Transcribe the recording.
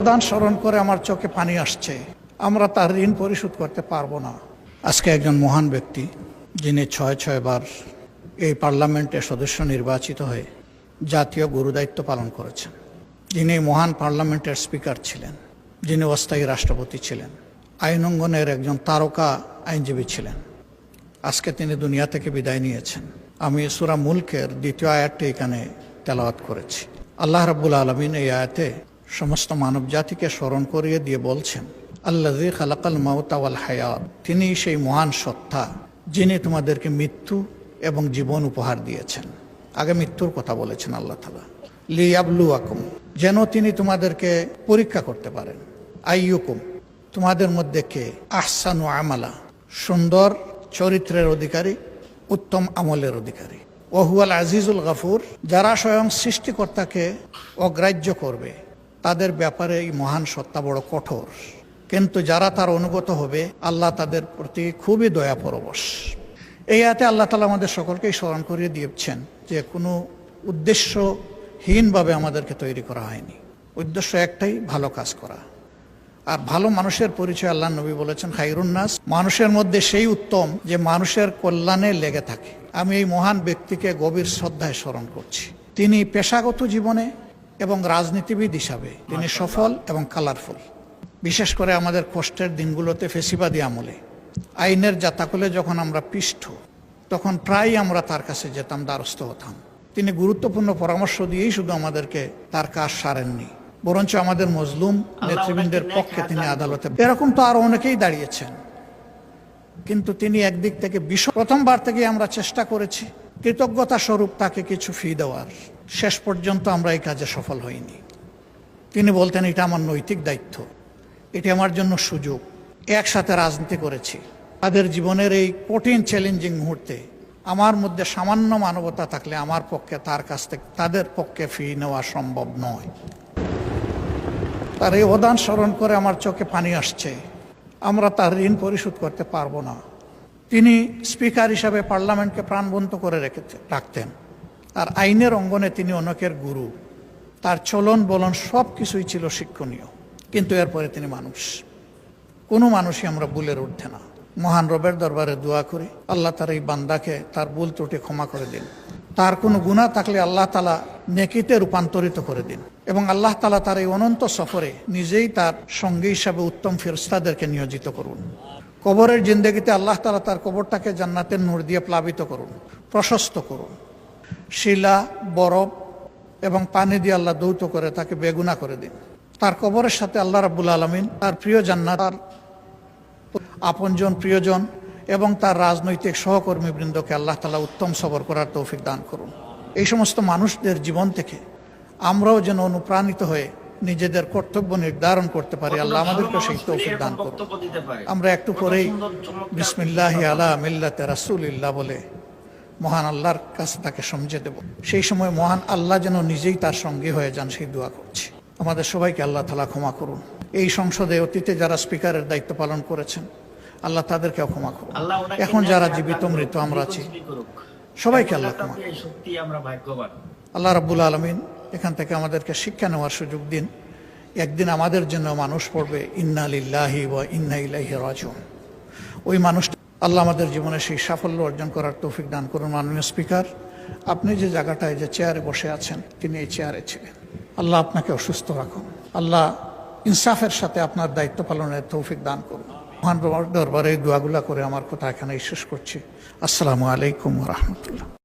প্রধান স্মরণ করে আমার চোখে পানি আসছে। আমরা তার ঋণ পরিশোধ করতে পারবো না। আজকে একজন মহান ব্যক্তি, যিনি ৬ বার এই পার্লামেন্টের সদস্য নির্বাচিত হয়ে জাতীয় গুরুদায়িত্ব পালন করেছেন, যিনি মহান পার্লামেন্টের স্পিকার ছিলেন, যিনি অস্থায়ী রাষ্ট্রপতি ছিলেন, আইন অঙ্গনের একজন তারকা আইনজীবী ছিলেন, আজকে তিনি দুনিয়া থেকে বিদায় নিয়েছেন। আমি সূরা মুলকের ২য় আয়াতটি এখানে তেলাওয়াত করেছি। আল্লাহ রাব্বুল আলামিন এই আয়াতে সমস্ত মানব জাতিকে স্মরণ করিয়ে দিয়ে বলছেন, আল্লাযী খালাকাল মাউতা ওয়াল হায়াত, তিনি সেই মহান সত্তা যিনি তোমাদেরকে মৃত্যু এবং জীবন উপহার দিয়েছেন। আগে মৃত্যুর কথা বলেছেন আল্লাহ তাআলা, লিয়াবলুয়াকুম, যেন তিনি তোমাদেরকে পরীক্ষা করতে পারেন। আইয়ুকুম, তোমাদের মধ্যে কে আহসানু আমালা, সুন্দর চরিত্রের অধিকারী, উত্তম আমলের অধিকারী। ওহুয়াল আজিজুল গাফুর, যারা স্বয়ং সৃষ্টিকর্তাকে অগ্রাহ্য করবে তাদের ব্যাপারে এই মহান সত্তা বড় কঠোর, কিন্তু যারা তার অনুগত হবে আল্লাহ তাদের প্রতি খুবই দয়াপরবশ। এই আয়াতে আল্লাহ তাআলা আমাদের সকলকেই স্মরণ করিয়ে দিয়েছেন যে কোনো উদ্দেশ্যহীনভাবে আমাদেরকে তৈরি করা হয়নি। উদ্দেশ্য একটাই, ভালো কাজ করা। আর ভালো মানুষের পরিচয় আল্লাহ নবী বলেছেন, খায়রুন নাস, মানুষের মধ্যে সেই উত্তম যে মানুষের কল্যাণে লেগে থাকে। আমি এই মহান ব্যক্তিকে গভীর শ্রদ্ধায় স্মরণ করছি। তিনি পেশাগত জীবনে এবং রাজনীতিবিদ হিসাবে তিনি সফল এবং কালারফুল। বিশেষ করে আমাদের কষ্টের দিনগুলোতে ফেসিবাদী আমলে আইনের জাতাকলে যখন আমরা পিষ্ট, তখন প্রায় আমরা তার কাছে যেতাম, দ্বারস্থ হতাম। তিনি গুরুত্বপূর্ণ পরামর্শ দিয়েই শুধু আমাদেরকে তার কাজ সারেননি, বরঞ্চ আমাদের মজলুম নেতৃবৃন্দের পক্ষে তিনি আদালতে, এরকম তো আরো অনেকেই দাঁড়িয়েছেন। কিন্তু তিনি একদিক থেকে প্রথমবার থেকে আমরা চেষ্টা করেছি কৃতজ্ঞতা স্বরূপ তাকে কিছু ফি দেওয়ার, শেষ পর্যন্ত আমরা এই কাজে সফল হইনি। তিনি বলতেন, এটা আমার নৈতিক দায়িত্ব, এটি আমার জন্য সুযোগ। একসাথে রাজনীতি করেছি, তাদের জীবনের এই কঠিন চ্যালেঞ্জিং মুহূর্তে আমার মধ্যে সামান্য মানবতা থাকলে আমার পক্ষে তার কাছ থেকে তাদের পক্ষে ফি নেওয়া সম্ভব নয়। তার এই অবদান স্মরণ করে আমার চোখে পানি আসছে। আমরা তার ঋণ পরিশোধ করতে পারবো না। তিনি স্পিকার হিসাবে পার্লামেন্টকে প্রাণবন্ত করে রাখতেন। আর আইনের অঙ্গনে তিনি অনেকের গুরু। তার চলন বলন সব কিছুই ছিল শিক্ষণীয়। কিন্তু এরপরে তিনি মানুষ, কোনো মানুষই আমরা ভুলের ঊর্ধ্বে না। মহান রবের দরবারে দোয়া করি, আল্লাহ তার এই বান্দাকে তার ভুল ত্রুটি ক্ষমা করে দিন। তার কোনো গুনাহ থাকলে আল্লাহ তাআলা নেকিতে রূপান্তরিত করে দিন, এবং আল্লাহ তাআলা তার এই অনন্ত সফরে নিজেই তার সঙ্গী হিসাবে উত্তম ফেরেশতাদেরকে নিয়োজিত করুন। কবরের জিন্দেগিতে আল্লাহ তাআলা তার কবরটাকে জান্নাতের নূর দিয়ে প্লাবিত করুন, প্রশস্ত করুন। শিলা, বরফ এবং পানি দিয়ে আল্লাহ দৌত করে তাকে বেগুনা করে দিন। তার কবরের সাথে আল্লাহ রাব্বুল আলামিন তার প্রিয় জান্নাত, তার আপনজন, প্রিয়জন এবং তার রাজনৈতিক সহকর্মীবৃন্দকে আল্লাহ তাআলা উত্তম সবর করার তৌফিক দান করুন। এই সমস্ত মানুষদের জীবন থেকে আমরাও যেন অনুপ্রাণিত হয়ে নিজেদের কর্তব্য নির্ধারণ করতে পারি। আল্লাহ আমাদেরকে সেই তৌফিক দান করুন। আমরা একটু পরেই বিসমিল্লাহি আলা মিল্লাতে রাসূলিল্লাহ বলে মহান আল্লাহর কাছে তাকে সমঝে দেব। সেই সময় মহান আল্লাহ যেন নিজেই তার সঙ্গী হয়ে যান, সেই দোয়া করছি। আমাদের সবাইকে আল্লাহ তাআলা ক্ষমা করুন। এই সংসদে অতীতে যারা স্পিকারের দায়িত্ব পালন করেছেন, আল্লাহ তাদেরকেও ক্ষমা করুন। এখন যারা জীবিত মৃত আমরা আছি, সবাইকে আল্লাহ ক্ষমা করুন। আল্লাহ রাব্বুল আলামিন এখান থেকে আমাদেরকে শিক্ষা নেওয়ার সুযোগ দিন। একদিন আমাদের জন্য মানুষ পড়বে, ইন্না লিল্লাহি ওয়া ইন্না ইলাইহি রাজিউন। ওই মানুষটা আল্লাহ আমাদের জীবনে সেই সাফল্য অর্জন করার তৌফিক দান করুন। মাননীয় স্পিকার, আপনি যে জায়গাটায় যে চেয়ারে বসে আছেন, তিনি এই চেয়ারে ছিলেন। আল্লাহ আপনাকে অসুস্থ রাখুন। আল্লাহ ইনসাফের সাথে আপনার দায়িত্ব পালনের তৌফিক দান করুন। মহান দরবারে এই দোয়াগুলা করে আমার কথা এখানেই শেষ করছি। আসসালামু আলাইকুম ওয়া রাহমাতুল্লাহ।